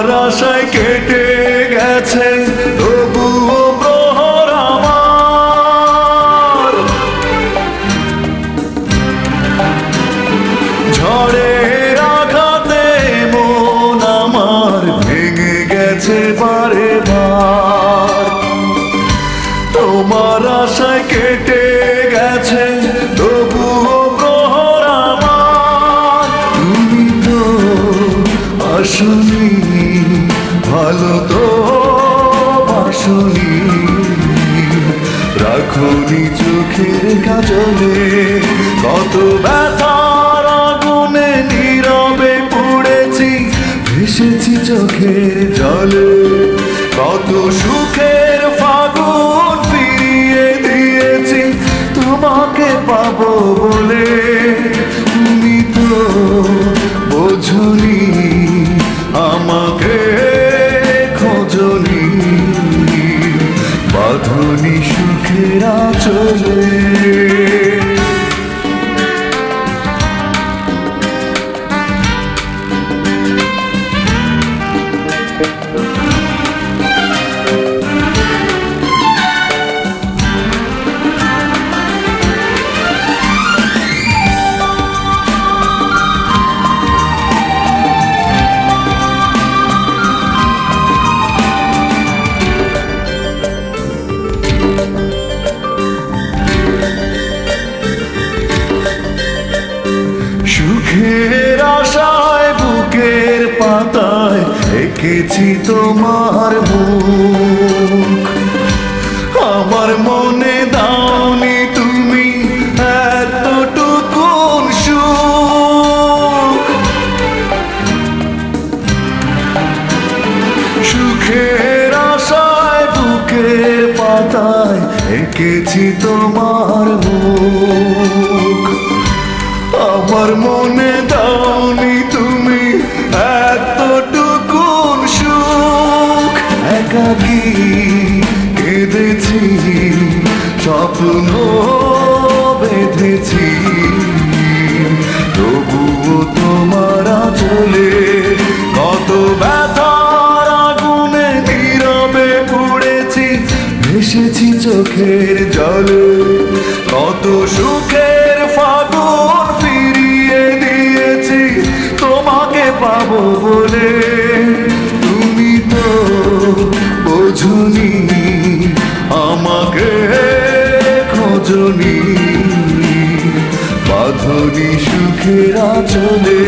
তোমার আশায় কেটে গেছে তবুও প্রহর আমার। ঝড়ের আঘাতে মন আমার ভেঙে গেছে বারে বার। তোমার আশায় কেটে গেছে তবুও প্রহর আমার। তুমি তো আসনি, ভালো তো বাসনি, রাখনি চোখের কাজলে। কত ব্যথার আগুনে নীরবে পুড়েছি, ভেসেছি চোখের জলে। কত সুখের ফাগুন ফিরিয়ে দিয়েছি তোমাকে পাবো বলে। তুমি তো বোঝনি, আমাকে খোঁজনি, বাঁধনি সুখের আঁচলে। সুখের আশায় বুকের পাতায় এঁকেছি তোমার মুখ। আমার মনে দাওনি তুমি এতটুকুন সুখ। সুখের আশায় বুকের পাতায় এঁকেছি তোমার মুখ। আমার মনে দাওনি তুমি এতটুকুন সুখ। একাকী কেঁদেছি, স্বপ্ন বেঁধেছি, তবুও তোমার আঁচলে। কত ব্যথার আগুনে নীরবে পুড়েছি, ভেসেছি চোখের জলে। কত সুখের ফাগুন ফিরিয়ে দিয়েছি তোমাকে পাবো বলে। তুমি তো বোঝনি, আমাকে খোঁজনি, বাঁধনি সুখের আঁচলে।